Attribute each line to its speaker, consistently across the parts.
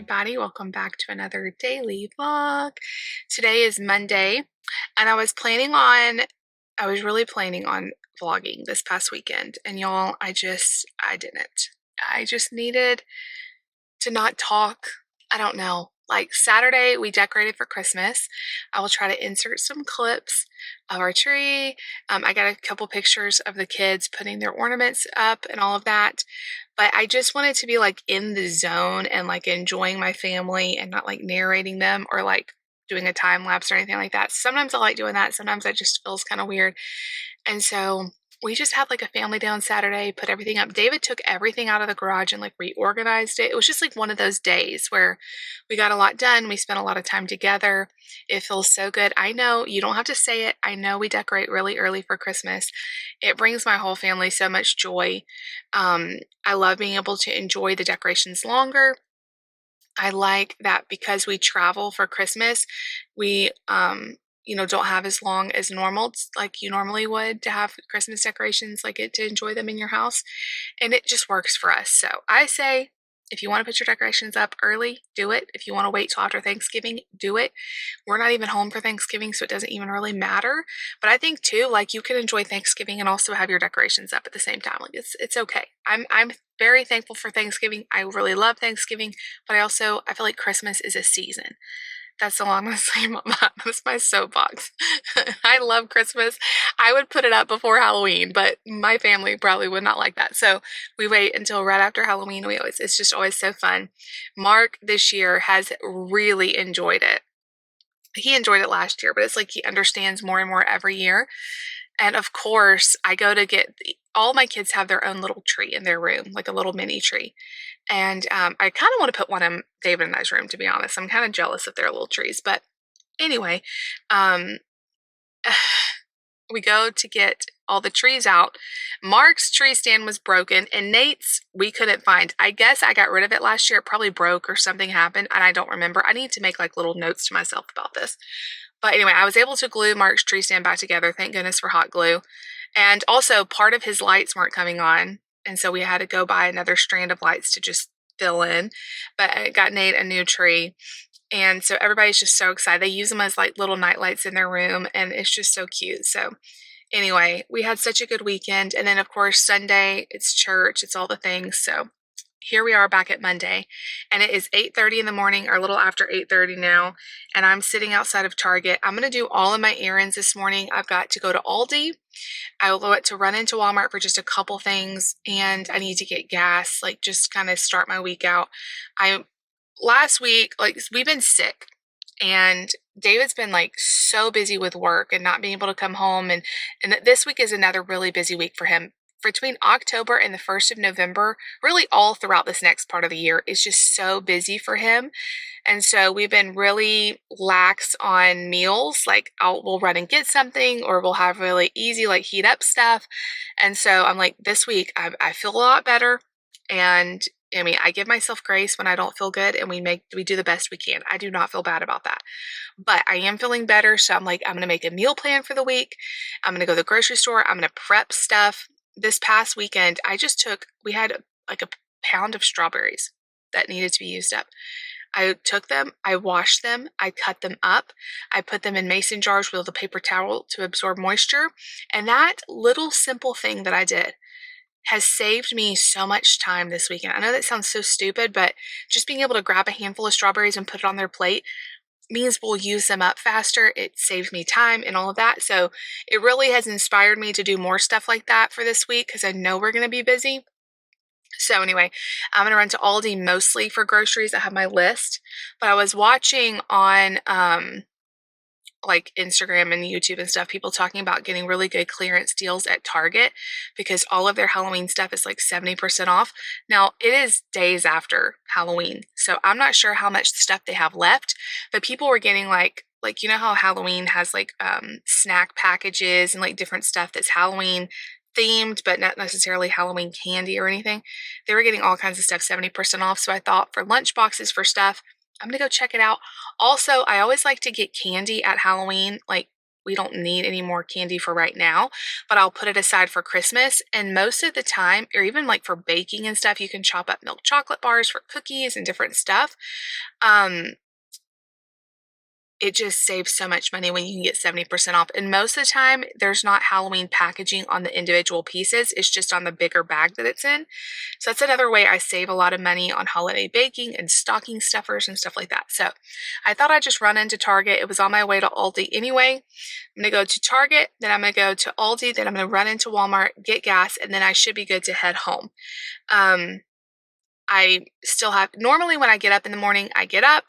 Speaker 1: everybody. Welcome back to another daily vlog. Today is Monday, and I was really planning on vlogging this past weekend. And y'all, I didn't. I just needed to not talk. I don't know. Like Saturday, we decorated for Christmas. I will try to insert some clips of our tree. I got a couple pictures of the kids putting their ornaments up and all of that. But I just wanted to be like in the zone and like enjoying my family and not like narrating them or like doing a time lapse or anything like that. Sometimes I like doing that. Sometimes it just feels kind of weird. And so we just had like a family day on Saturday, put everything up. David took everything out of the garage and like reorganized it. It was just like one of those days where we got a lot done. We spent a lot of time together. It feels so good. I know you don't have to say it. I know we decorate really early for Christmas. It brings my whole family so much joy. I love being able to enjoy the decorations longer. I like that because we travel for Christmas, we don't have as long as normal like you normally would to have Christmas decorations like it to enjoy them in your house, and it just works for us. So I say if you want to put your decorations up early, do it. If you want to wait till after Thanksgiving, do it. We're not even home for Thanksgiving, so it doesn't even really matter. But I think too, like you can enjoy Thanksgiving and also have your decorations up at the same time. Like it's okay. I'm very thankful for Thanksgiving. I really love Thanksgiving, but I feel like Christmas is a season. That's all I'm gonna say about that. That's my soapbox. I love Christmas. I would put it up before Halloween, but my family probably would not like that. So we wait until right after Halloween. It's just always so fun. Mark this year has really enjoyed it. He enjoyed it last year, but it's like he understands more and more every year. And of course, I go to get all my kids have their own little tree in their room, like a little mini tree. And I kind of want to put one in David and I's room, to be honest. I'm kind of jealous of their little trees. But anyway, um, we go to get all the trees out. Mark's tree stand was broken, and Nate's we couldn't find. I guess I got rid of it last year. It probably broke or something happened, and I don't remember. I need to make like little notes to myself about this. But anyway, I was able to glue Mark's tree stand back together. Thank goodness for hot glue. And also, part of his lights weren't coming on. And so we had to go buy another strand of lights to just fill in. But I got Nate a new tree. And so everybody's just so excited. They use them as like little night lights in their room. And it's just so cute. So anyway, we had such a good weekend. And then, of course, Sunday, it's church, it's all the things. So here we are back at Monday, and it is 8:30 in the morning, or a little after 8:30 now, and I'm sitting outside of Target. I'm going to do all of my errands this morning. I've got to go to Aldi. I will want to run into Walmart for just a couple things, and I need to get gas, like just kind of start my week out. Last week, like we've been sick, and David's been like so busy with work and not being able to come home, and this week is another really busy week for him. Between October and the 1st of November, really all throughout this next part of the year, is just so busy for him. And so we've been really lax on meals. Like we'll run and get something, or we'll have really easy, like heat up stuff. And so I'm like, this week I feel a lot better. And I mean, I give myself grace when I don't feel good, and we do the best we can. I do not feel bad about that. But I am feeling better. So I'm like, I'm going to make a meal plan for the week. I'm going to go to the grocery store. I'm going to prep stuff. This past weekend, we had like a pound of strawberries that needed to be used up. I took them, I washed them, I cut them up, I put them in mason jars with a paper towel to absorb moisture. And that little simple thing that I did has saved me so much time this weekend. I know that sounds so stupid, but just being able to grab a handful of strawberries and put it on their plate means we'll use them up faster. It saves me time and all of that. So it really has inspired me to do more stuff like that for this week, because I know we're going to be busy. So anyway, I'm going to run to Aldi mostly for groceries. I have my list, but I was watching on like Instagram and YouTube and stuff, people talking about getting really good clearance deals at Target because all of their Halloween stuff is like 70% off. Now, it is days after Halloween, so I'm not sure how much stuff they have left, but people were getting like you know how Halloween has like snack packages and like different stuff that's Halloween themed, but not necessarily Halloween candy or anything. They were getting all kinds of stuff 70% off. So I thought for lunch boxes for stuff, I'm going to go check it out. Also, I always like to get candy at Halloween, like we don't need any more candy for right now, but I'll put it aside for Christmas. And most of the time, or even like for baking and stuff, you can chop up milk chocolate bars for cookies and different stuff. Um, it just saves so much money when you can get 70% off. And most of the time, there's not Halloween packaging on the individual pieces. It's just on the bigger bag that it's in. So that's another way I save a lot of money on holiday baking and stocking stuffers and stuff like that. So I thought I'd just run into Target. It was on my way to Aldi anyway. I'm going to go to Target, then I'm going to go to Aldi, then I'm going to run into Walmart, get gas, and then I should be good to head home. I still have, normally when I get up in the morning, I get up,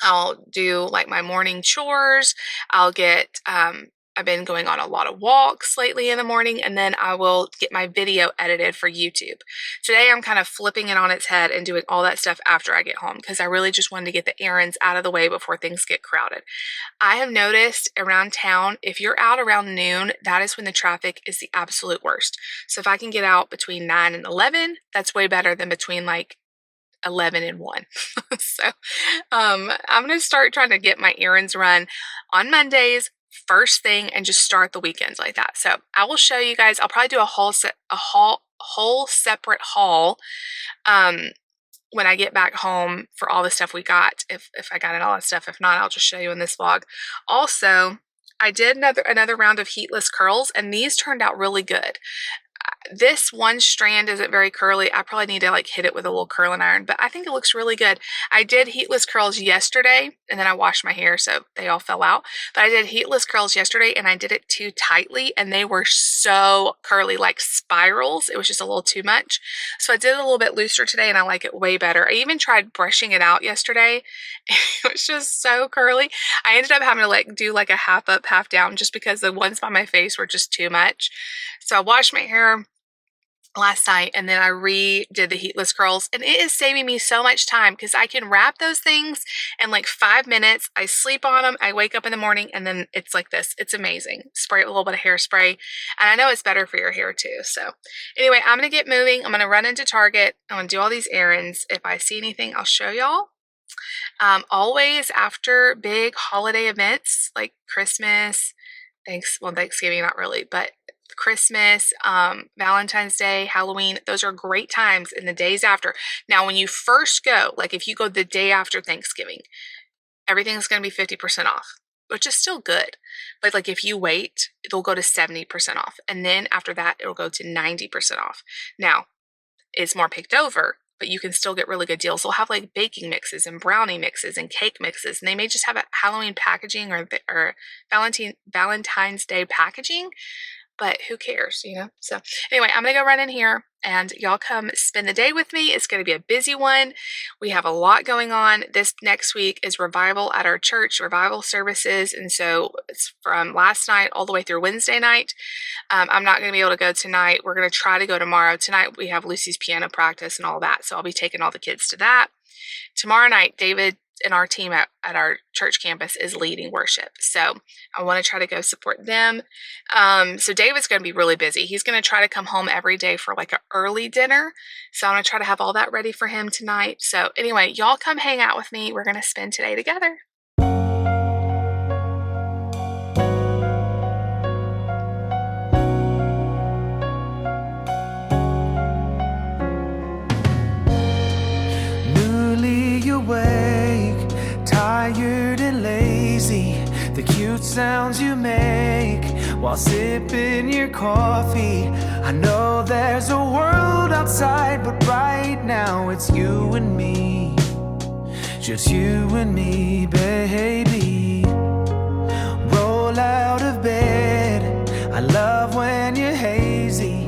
Speaker 1: I'll do like my morning chores. I'll get, I've been going on a lot of walks lately in the morning, and then I will get my video edited for YouTube. Today, I'm kind of flipping it on its head and doing all that stuff after I get home because I really just wanted to get the errands out of the way before things get crowded. I have noticed around town, if you're out around noon, that is when the traffic is the absolute worst. So if I can get out between 9 and 11, that's way better than between like 11 and 1. So I'm going to start trying to get my errands run on Mondays first thing and just start the weekends like that. So I will show you guys. I'll probably do a whole separate haul when I get back home for all the stuff we got, if I got in all that stuff. If not, I'll just show you in this vlog. Also, I did another round of heatless curls, and these turned out really good. This one strand isn't very curly. I probably need to like hit it with a little curling iron, but I think it looks really good. I did heatless curls yesterday, and then I washed my hair, so they all fell out. But I did heatless curls yesterday, and I did it too tightly, and they were so curly, like spirals. It was just a little too much. So I did it a little bit looser today, and I like it way better. I even tried brushing it out yesterday. It was just so curly. I ended up having to like do like a half up, half down, just because the ones by my face were just too much. So I washed my hair last night, and then I redid the heatless curls, and it is saving me so much time because I can wrap those things in like 5 minutes. I sleep on them, I wake up in the morning, and then it's like this. It's amazing. Spray it with a little bit of hairspray, and I know it's better for your hair too. So anyway, I'm gonna get moving. I'm gonna run into Target. I'm gonna do all these errands. If I see anything, I'll show y'all. Always after big holiday events like Christmas, Thanksgiving, not really, but Christmas, Valentine's Day, Halloween, those are great times in the days after. Now, when you first go, like if you go the day after Thanksgiving, everything's going to be 50% off, which is still good. But like if you wait, it'll go to 70% off. And then after that, it'll go to 90% off. Now, it's more picked over, but you can still get really good deals. They'll have like baking mixes and brownie mixes and cake mixes, and they may just have a Halloween packaging or Valentine's Day packaging, but who cares, you know? So anyway, I'm gonna go run in here, and y'all come spend the day with me. It's gonna be a busy one. We have a lot going on. This next week is revival at our church, revival services, and so it's from last night all the way through Wednesday night. I'm not gonna be able to go tonight. We're gonna try to go tomorrow. Tonight we have Lucy's piano practice and all that, so I'll be taking all the kids to that. Tomorrow night, David and our team at our church campus is leading worship. So I want to try to go support them. So David's going to be really busy. He's going to try to come home every day for like an early dinner. So I'm going to try to have all that ready for him tonight. So anyway, y'all come hang out with me. We're going to spend today together.
Speaker 2: Awake, tired and lazy, the cute sounds you make while sipping your coffee. I know there's a world outside, but right now it's you and me, just you and me, baby. Roll out of bed, I love when you're hazy.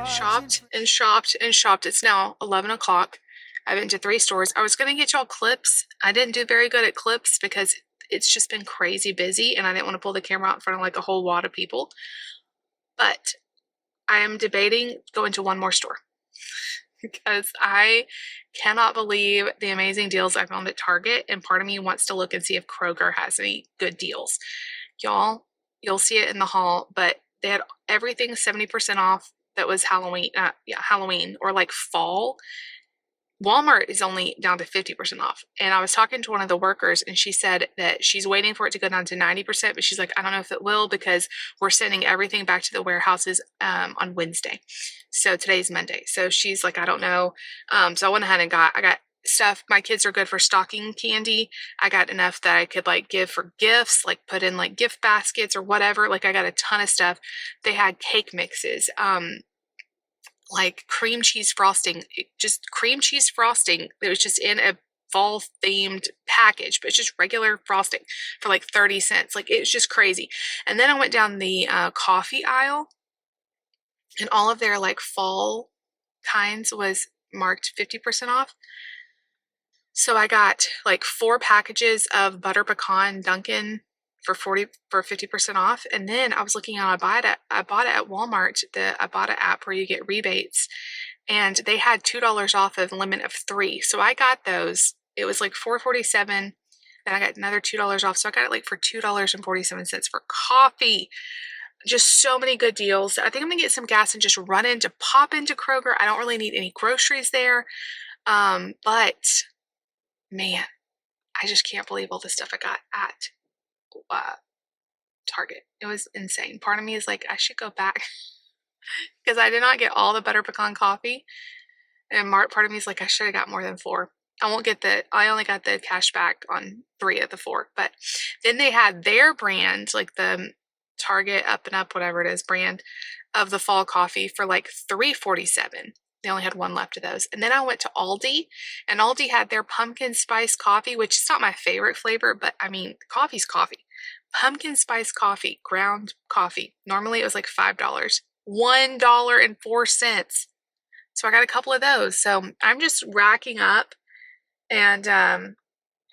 Speaker 1: Shopped and shopped and shopped. It's now 11 o'clock. I went to 3 stores. I was going to get y'all clips. I didn't do very good at clips because it's just been crazy busy, and I didn't want to pull the camera out in front of like a whole lot of people. But I am debating going to one more store because I cannot believe the amazing deals I found at Target, and part of me wants to look and see if Kroger has any good deals. Y'all, you'll see it in the haul, but they had everything 70% off that was Halloween, Halloween or like fall. Walmart is only down to 50% off. And I was talking to one of the workers, and she said that she's waiting for it to go down to 90%, but she's like, I don't know if it will because we're sending everything back to the warehouses on Wednesday. So today's Monday. So she's like, I don't know. So I went ahead and I got stuff. My kids are good for stocking candy. I got enough that I could like give for gifts, like put in like gift baskets or whatever. Like I got a ton of stuff. They had cake mixes. Like cream cheese frosting, just cream cheese frosting. It was just in a fall themed package, but it's just regular frosting for like 30 cents. Like it was just crazy. And then I went down the coffee aisle, and all of their like fall kinds was marked 50% off. So I got like 4 packages of butter pecan Dunkin' for 50% off. And then I was looking on I bought it at Walmart, the Ibotta app where you get rebates, and they had $2 off of a limit of 3. So I got those. It was like $4.47. Then I got another $2 off. So I got it like for $2.47 for coffee. Just so many good deals. I think I'm gonna get some gas and just pop into Kroger. I don't really need any groceries there. But man, I just can't believe all the stuff I got at uh, Target. It was insane. Part of me is like, I should go back because I did not get all the butter pecan coffee. And part of me is like, I should have got more than 4. I only got the cash back on 3 of the 4. But then they had their brand, like the Target Up and Up, whatever it is, brand of the fall coffee for like $3.47. They only had one left of those. And then I went to Aldi, and Aldi had their pumpkin spice coffee, which is not my favorite flavor, but I mean, coffee's coffee. Pumpkin spice coffee, ground coffee. Normally it was like $5. $1.04. So I got a couple of those. So I'm just racking up, and I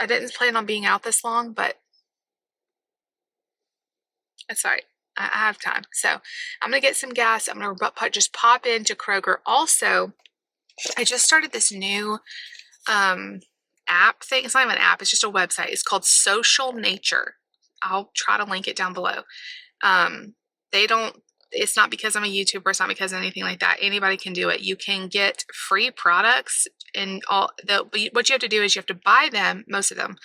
Speaker 1: didn't plan on being out this long, but it's all right. I have time. So I'm going to get some gas. I'm going to just pop into Kroger. Also, I just started this new app thing. It's not even an app. It's just a website. It's called Social Nature. I'll try to link it down below. It's not because I'm a YouTuber. It's not because of anything like that. Anybody can do it. You can get free products, and what you have to do is you have to buy them, most of them.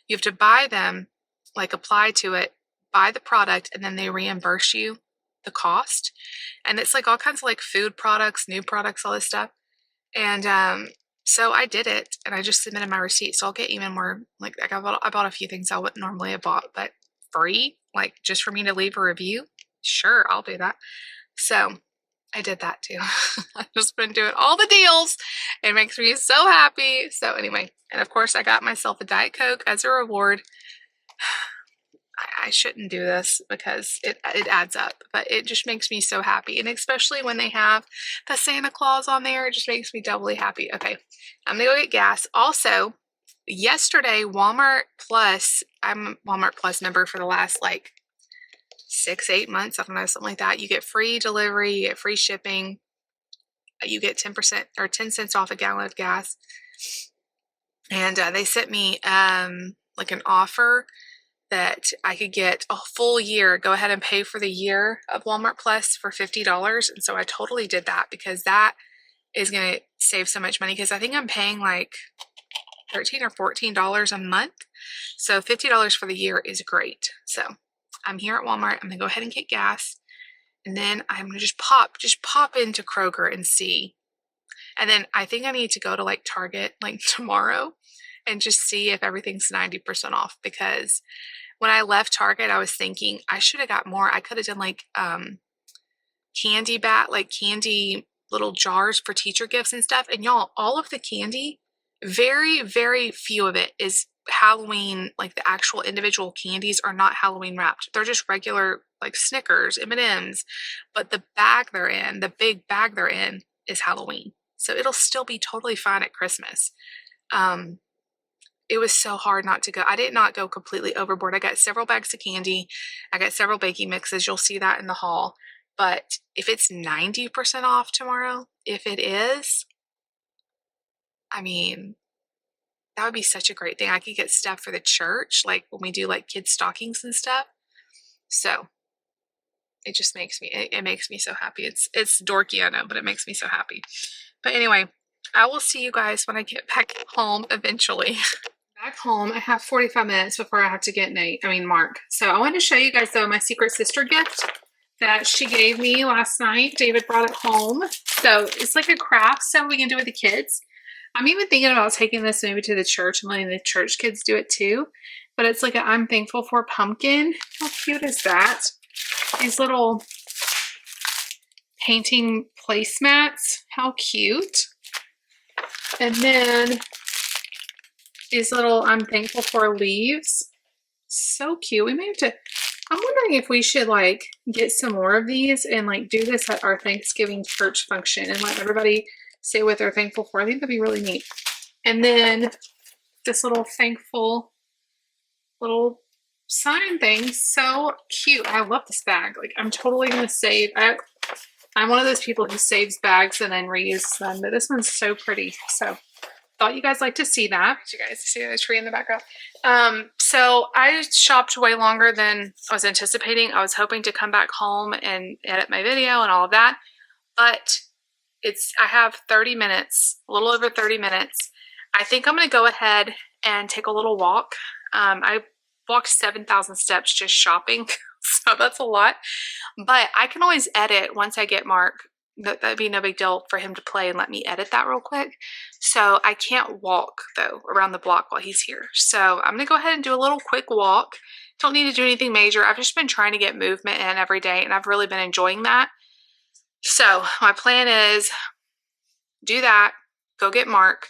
Speaker 1: You have to buy them, like apply to it, buy the product, and then they reimburse you the cost. And it's like all kinds of like food products, new products, all this stuff. And so I did it, and I just submitted my receipt. So I'll get even more, like I bought a few things I wouldn't normally have bought, but free, like just for me to leave a review. Sure, I'll do that. So I did that too. I've just been doing all the deals. It makes me so happy. So anyway, and of course I got myself a Diet Coke as a reward. I shouldn't do this because it adds up, but it just makes me so happy. And especially when they have the Santa Claus on there, it just makes me doubly happy. Okay, I'm gonna go get gas. Also, yesterday, Walmart Plus, I'm a Walmart Plus member for the last like 6-8 months. I don't know, something like that. You get free delivery, you get free shipping, you get 10% or 10 cents off a gallon of gas. And they sent me like an offer that I could get a full year, go ahead and pay for the year of Walmart Plus for $50. And so I totally did that because that is going to save so much money, because I think I'm paying like $13 or $14 a month. So $50 for the year is great. So I'm here at Walmart. I'm going to go ahead and get gas. And then I'm going to just pop into Kroger and see. And then I think I need to go to like Target like tomorrow and just see if everything's 90% off, because when I left Target, I was thinking I should have got more. I could have done like candy little jars for teacher gifts and stuff. And y'all, all of the candy, very, very few of it is Halloween. Like the actual individual candies are not Halloween wrapped. They're just regular like Snickers, M&Ms, but the big bag they're in is Halloween. So it'll still be totally fine at Christmas. It was so hard not to go. I did not go completely overboard. I got several bags of candy. I got several baking mixes. You'll see that in the haul. But if it's 90% off tomorrow, if it is, I mean, that would be such a great thing. I could get stuff for the church, like when we do like kids' stockings and stuff. So it just makes me, it makes me so happy. It's dorky, I know, but it makes me so happy. But anyway, I will see you guys when I get back home eventually. Back home, I have 45 minutes before I have to get Mark. So I wanted to show you guys though my secret sister gift that she gave me last night. David brought it home. So it's like a craft stuff we can do with the kids. I'm even thinking about taking this maybe to the church and letting the church kids do it too. But it's like a I'm thankful for pumpkin. How cute is that? These little painting placemats. How cute. And then these little I'm thankful for leaves. So cute. We may have to, I'm wondering if we should like get some more of these and like do this at our Thanksgiving church function and let everybody say what they're thankful for. I think that'd be really neat. And then this little thankful little sign thing. So cute. I love this bag. Like I'm totally going to save. I'm one of those people who saves bags and then reuses them, but this one's so pretty. So thought you guys like to see that. You guys see the tree in the background. So I shopped way longer than I was anticipating. I was hoping to come back home and edit my video and all of that, but I have 30 minutes, a little over 30 minutes. I think I'm going to go ahead and take a little walk. I walked 7,000 steps just shopping, so that's a lot, but I can always edit once I get Mark. That'd be no big deal for him to play and let me edit that real quick. So I can't walk though around the block while he's here. So I'm gonna go ahead and do a little quick walk. Don't need to do anything major. I've just been trying to get movement in every day and I've really been enjoying that. So my plan is do that, go get Mark,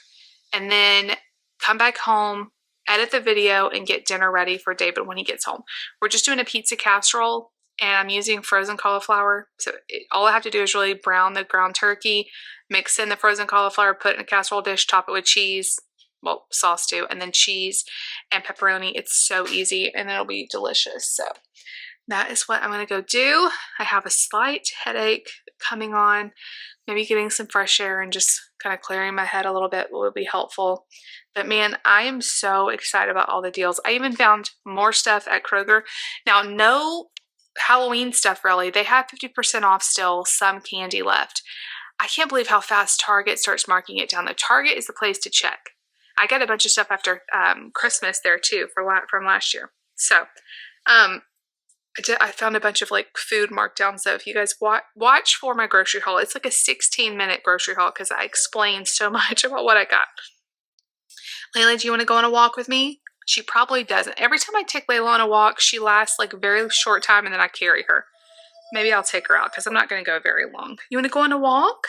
Speaker 1: and then come back home, edit the video, and get dinner ready for David when he gets home. We're just doing a pizza casserole and I'm using frozen cauliflower. So all I have to do is really brown the ground turkey, mix in the frozen cauliflower, put it in a casserole dish, top it with cheese, well, sauce too, and then cheese and pepperoni. It's so easy and it'll be delicious. So that is what I'm going to go do. I have a slight headache coming on. Maybe getting some fresh air and just kind of clearing my head a little bit will be helpful. But man, I am so excited about all the deals. I even found more stuff at Kroger. Now, no Halloween stuff really. They have 50% off still, some candy left. I can't believe how fast Target starts marking it down. The Target is the place to check. I got a bunch of stuff after Christmas there too from last year. So I found a bunch of like food markdowns. So if you guys watch for my grocery haul, it's like a 16-minute grocery haul because I explained so much about what I got. Layla, do you want to go on a walk with me? She probably doesn't. Every time I take Layla on a walk, she lasts like a very short time and then I carry her. Maybe I'll take her out because I'm not going to go very long. You want to go on a walk?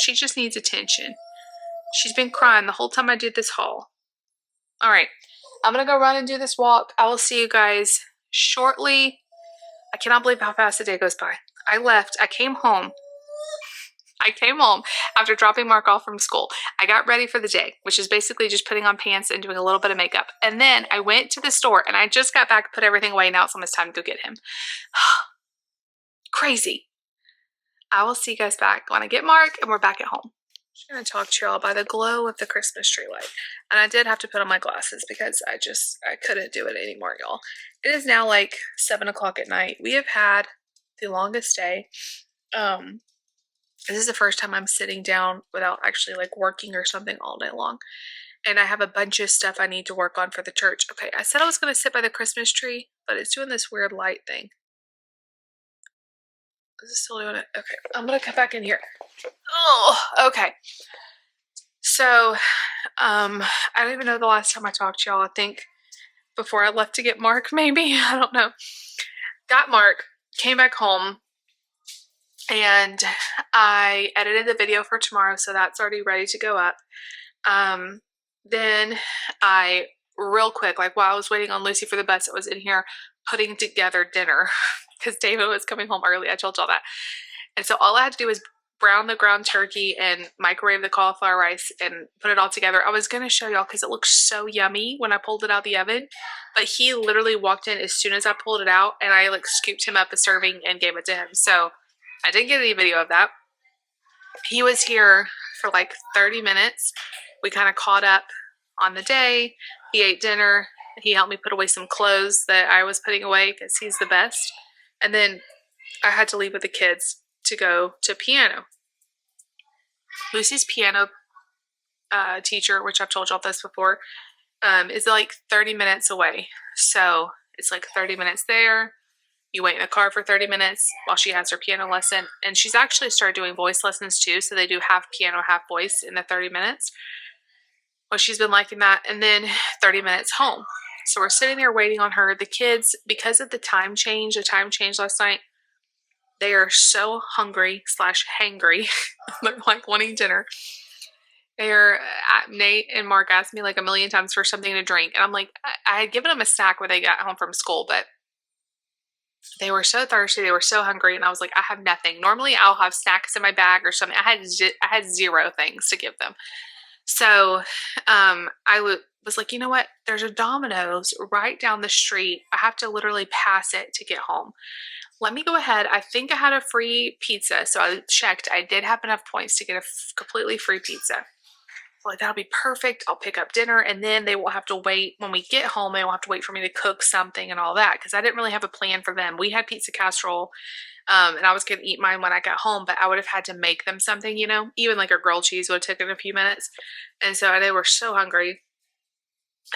Speaker 1: She just needs attention. She's been crying the whole time I did this haul. All right, I'm going to go run and do this walk. I will see you guys shortly. I cannot believe how fast the day goes by. I left. I came home after dropping Mark off from school. I got ready for the day, which is basically just putting on pants and doing a little bit of makeup. And then I went to the store and I just got back, put everything away. Now it's almost time to go get him. Crazy. I will see you guys back when I get Mark and we're back at home. I'm just going to talk to y'all by the glow of the Christmas tree light. And I did have to put on my glasses because I couldn't do it anymore, y'all. It is now like 7 o'clock at night. We have had the longest day. This is the first time I'm sitting down without actually like working or something all day long. And I have a bunch of stuff I need to work on for the church. Okay, I said I was going to sit by the Christmas tree, but it's doing this weird light thing. Is it still doing it? Okay, I'm going to come back in here. Oh, okay. So, I don't even know the last time I talked to y'all. I think before I left to get Mark, maybe. I don't know. Got Mark, came back home, and I edited the video for tomorrow, so that's already ready to go up. Then I, real quick, like while I was waiting on Lucy for the bus, I was in here putting together dinner because David was coming home early. I told y'all that. And so all I had to do was brown the ground turkey and microwave the cauliflower rice and put it all together. I was going to show y'all because it looks so yummy when I pulled it out of the oven, but he literally walked in as soon as I pulled it out and I like scooped him up a serving and gave it to him. So I didn't get any video of that. He was here for like 30 minutes. We kind of caught up on the day. He ate dinner. He helped me put away some clothes that I was putting away because he's the best. And then I had to leave with the kids to go to piano. Lucy's piano teacher, which I've told y'all this before, is like 30 minutes away. So it's like 30 minutes there. You wait in a car for 30 minutes while she has her piano lesson. And she's actually started doing voice lessons too. So they do half piano, half voice in the 30 minutes. Well, she's been liking that. And then 30 minutes home. So we're sitting there waiting on her. The kids, because of the time change last night, they are so hungry slash hangry. They're like wanting dinner. They're Nate and Mark asked me like a million times for something to drink. And I'm like, I had given them a snack when they got home from school, but they were so thirsty. They were so hungry. And I was like, I have nothing. Normally I'll have snacks in my bag or something. I had zero things to give them. So was like, you know what? There's a Domino's right down the street. I have to literally pass it to get home. Let me go ahead. I think I had a free pizza. So I checked. I did have enough points to get a completely free pizza. Like, that'll be perfect. I'll pick up dinner, and then they will have to wait. When we get home, they will have to wait for me to cook something and all that, because I didn't really have a plan for them. We had pizza casserole, and I was going to eat mine when I got home, but I would have had to make them something, even like a grilled cheese would have taken a few minutes. And so they were so hungry.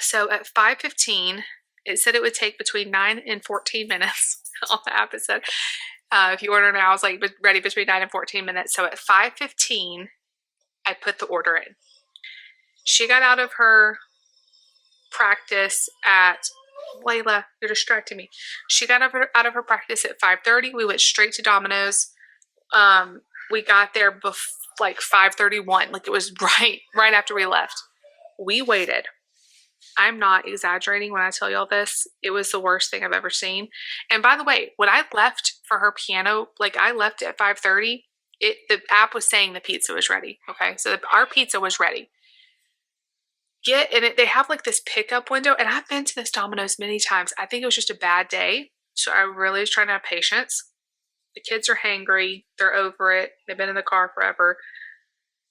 Speaker 1: So at 5:15, it said it would take between 9 and 14 minutes. On the app it said, if you order now, I was like ready between 9 and 14 minutes. So at 5:15, I put the order in. She got out of her practice at Layla, you're distracting me. She got out of her practice at 5:30. We went straight to Domino's. We got there like 5:31. Like, it was right after we left. We waited. I'm not exaggerating when I tell y'all this. It was the worst thing I've ever seen. And by the way, when I left for her piano, like, I left at 5:30, the app was saying the pizza was ready. Okay, so our pizza was ready. They have like this pickup window, and I've been to this Domino's many times. I think it was just a bad day, so I really was trying to have patience. The kids are hangry. They're over it. They've been in the car forever.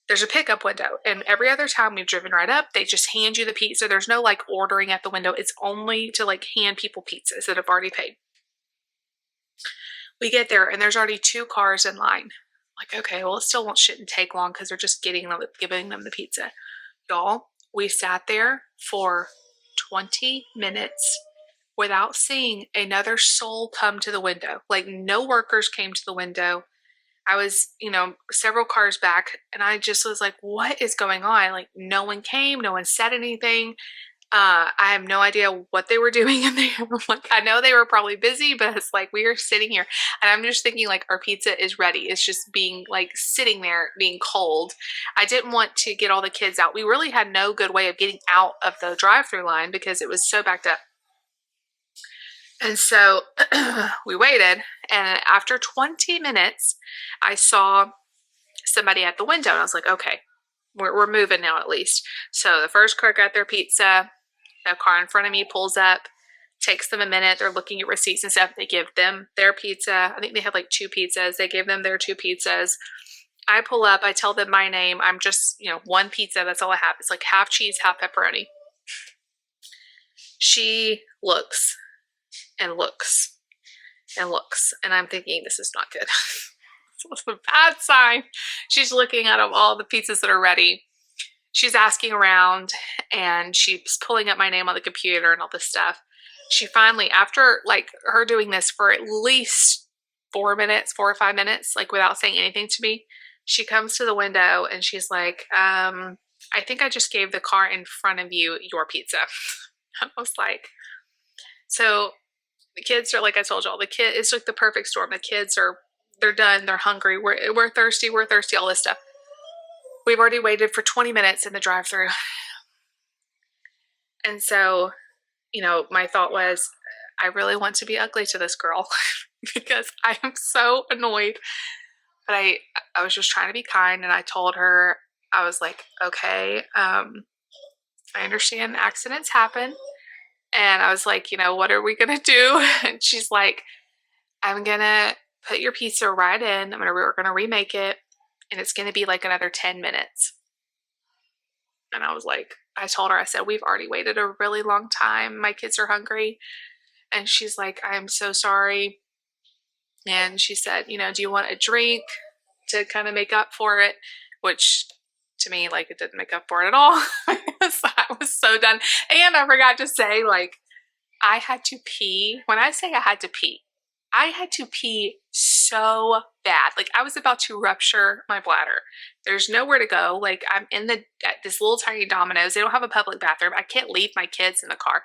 Speaker 1: There's a pickup window, and every other time we've driven right up, they just hand you the pizza. There's no like ordering at the window. It's only to like hand people pizzas that have already paid. We get there, and there's already 2 cars in line. Like, okay, well, it still shouldn't take long because they're just giving them the pizza. Y'all, we sat there for 20 minutes without seeing another soul come to the window. Like, no workers came to the window. I was, several cars back, and I just was like, what is going on? Like, no one came. No one said anything. I have no idea what they were doing in there. Like, I know they were probably busy, but it's like, we are sitting here, and I'm just thinking like, our pizza is ready. It's just being like sitting there being cold. I didn't want to get all the kids out. We really had no good way of getting out of the drive-through line because it was so backed up. And so we waited, and after 20 minutes, I saw somebody at the window, and I was like, okay, we're moving now at least. So the first car got their pizza. The car in front of me pulls up, takes them a minute. They're looking at receipts and stuff. They give them their pizza. I think they had like 2 pizzas. They gave them their 2 pizzas. I pull up. I tell them my name. I'm just, 1 pizza. That's all I have. It's like half cheese, half pepperoni. She looks and looks and looks. And I'm thinking, this is not good. It's a bad sign. She's looking at all the pizzas that are ready. She's asking around, and she's pulling up my name on the computer and all this stuff. She finally, after like her doing this for at least 4 or 5 minutes, like without saying anything to me, she comes to the window and she's like, I think I just gave the car in front of you your pizza. I was like, so the kids are, like I told y'all, it's like the perfect storm. The kids they're done. They're hungry. We're thirsty. All this stuff. We've already waited for 20 minutes in the drive-thru. And so, my thought was, I really want to be ugly to this girl because I am so annoyed. But I was just trying to be kind, and I told her, I was like, okay, I understand accidents happen. And I was like, what are we going to do? And she's like, I'm going to put your pizza right in. We're going to remake it. And it's going to be like another 10 minutes. And I was like, I told her, I said, we've already waited a really long time. My kids are hungry. And she's like, I'm so sorry. And she said, do you want a drink to kind of make up for it? Which, to me like it didn't make up for it at all. So I was so done. And I forgot to say, like, I had to pee. When I say I had to pee so bad. Like, I was about to rupture my bladder. There's nowhere to go. Like, I'm in at this little tiny Domino's. They don't have a public bathroom. I can't leave my kids in the car.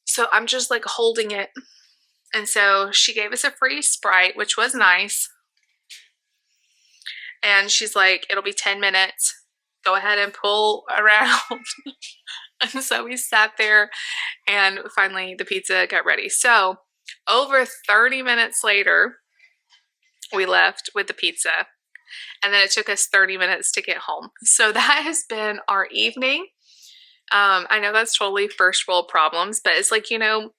Speaker 1: So I'm just like holding it. And so she gave us a free Sprite, which was nice. And she's like, it'll be 10 minutes. Go ahead and pull around. And so we sat there and finally the pizza got ready. So over 30 minutes later, we left with the pizza. And then it took us 30 minutes to get home. So that has been our evening. I know that's totally first world problems, but it's like, you know,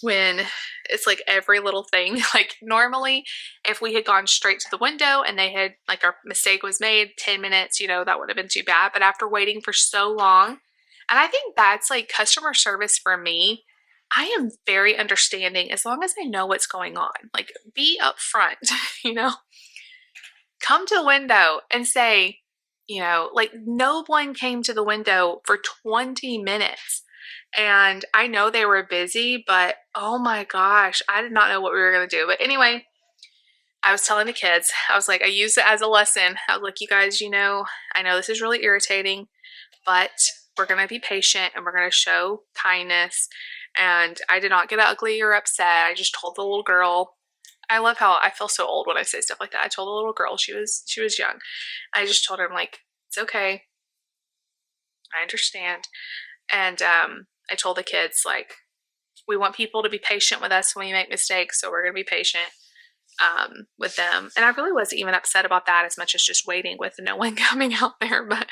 Speaker 1: when it's like every little thing, like normally if we had gone straight to the window and they had like our mistake was made 10 minutes, you know, that would have been too bad. But after waiting for so long, and I think that's like customer service for me, I am very understanding as long as I know what's going on. Like, be upfront, you know, come to the window and say, you know, like no one came to the window for 20 minutes. And I know they were busy, but oh my gosh, I did not know what we were going to do. But anyway, I was telling the kids, I was like, I used it as a lesson. I was like, you guys, you know, I know this is really irritating, but we're going to be patient and we're going to show kindness. And I did not get ugly or upset. I just told the little girl, I love how I feel so old when I say stuff like that. I told the little girl, she was young. I just told her, I'm like, it's okay. I understand. And I told the kids, like, we want people to be patient with us when we make mistakes, so we're going to be patient with them. And I really wasn't even upset about that as much as just waiting with no one coming out there. But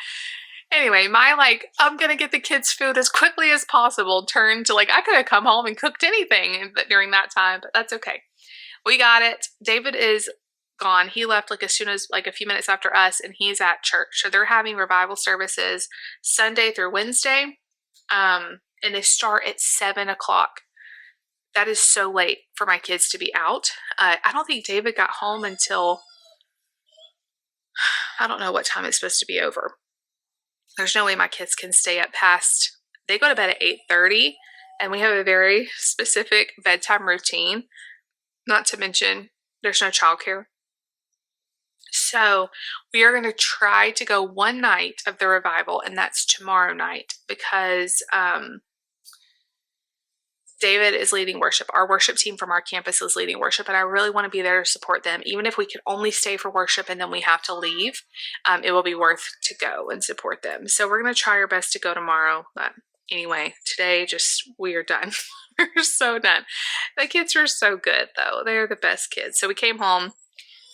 Speaker 1: anyway, my like, I'm going to get the kids food as quickly as possible turned to like, I could have come home and cooked anything during that time, but that's okay. We got it. David is gone. He left like as soon as like a few minutes after us, and he's at church. So they're having revival services Sunday through Wednesday. And they start at 7 o'clock. That is so late for my kids to be out. I don't think David got home until, I don't know what time it's supposed to be over. There's no way my kids can stay up past, they go to bed at 8:30, and we have a very specific bedtime routine. Not to mention, there's no childcare. So we are going to try to go one night of the revival, and that's tomorrow night, because David is leading worship. Our worship team from our campus is leading worship, and I really want to be there to support them. Even if we could only stay for worship and then we have to leave, it will be worth to go and support them. So we're going to try our best to go tomorrow. But anyway, today we are done. We're so done. The kids were so good, though. They're the best kids. So we came home.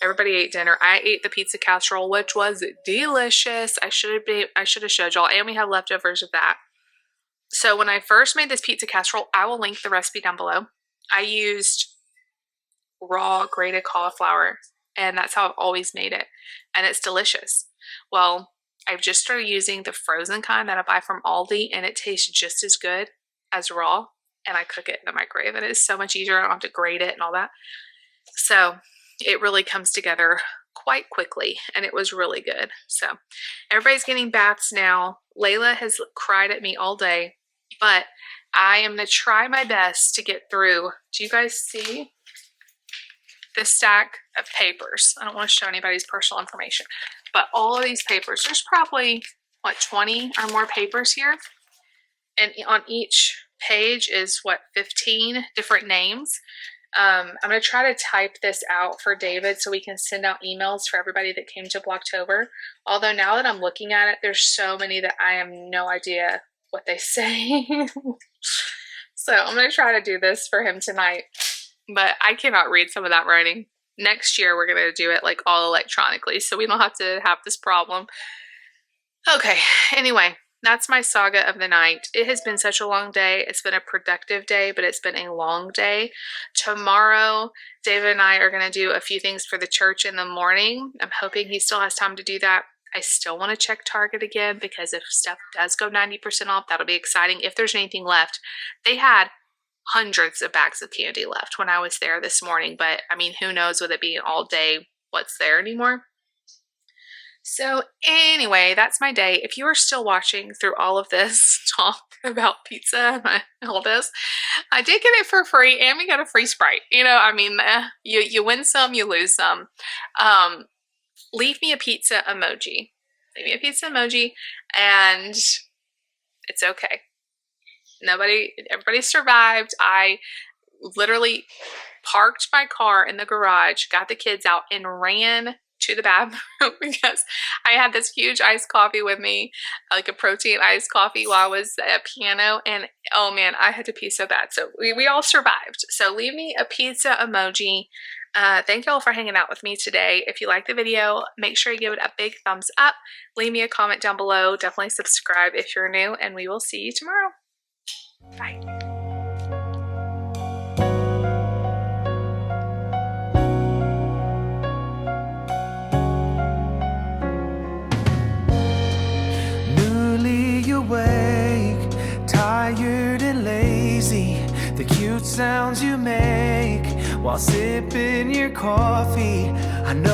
Speaker 1: Everybody ate dinner. I ate the pizza casserole, which was delicious. I should have showed y'all, and we have leftovers of that. So when I first made this pizza casserole, I will link the recipe down below. I used raw grated cauliflower, and that's how I've always made it, and it's delicious. Well, I've just started using the frozen kind that I buy from Aldi, and it tastes just as good as raw, and I cook it in the microwave, and it's so much easier. I don't have to grate it and all that. So it really comes together quite quickly, and it was really good. So everybody's getting baths now. Layla has cried at me all day, but I am going to try my best to get through. Do you guys see this stack of papers? I don't want to show anybody's personal information, but all of these papers, there's probably, what, 20 or more papers here? And on each page is, 15 different names. I'm going to try to type this out for David so we can send out emails for everybody that came to Blocktober. Although now that I'm looking at it, there's so many that I have no idea what they say. So I'm going to try to do this for him tonight. But I cannot read some of that writing. Next year, we're going to do it like all electronically, so we don't have to have this problem. Okay, anyway. That's my saga of the night. It has been such a long day. It's been a productive day, but it's been a long day. Tomorrow, David and I are going to do a few things for the church in the morning. I'm hoping he still has time to do that. I still want to check Target again, because if stuff does go 90% off, that'll be exciting. If there's anything left, they had hundreds of bags of candy left when I was there this morning, but I mean, who knows with it being all day what's there anymore. So anyway, that's my day. If you are still watching through all of this talk about pizza and all this, I did get it for free and we got a free Sprite. I mean, you win some, you lose some. Leave me a pizza emoji. Leave me a pizza emoji and it's okay. Everybody survived. I literally parked my car in the garage, got the kids out, and ran to the bathroom because I had this huge iced coffee with me, like a protein iced coffee while I was at piano, and oh man, I had to pee so bad. So we all survived. So leave me a pizza emoji. Thank y'all for hanging out with me today. If you like the video, make sure you give it a big thumbs up. Leave me a comment down below. Definitely subscribe if you're new, and we will see you tomorrow. Bye.
Speaker 2: Awake, tired and lazy, the cute sounds you make while sipping your coffee. I know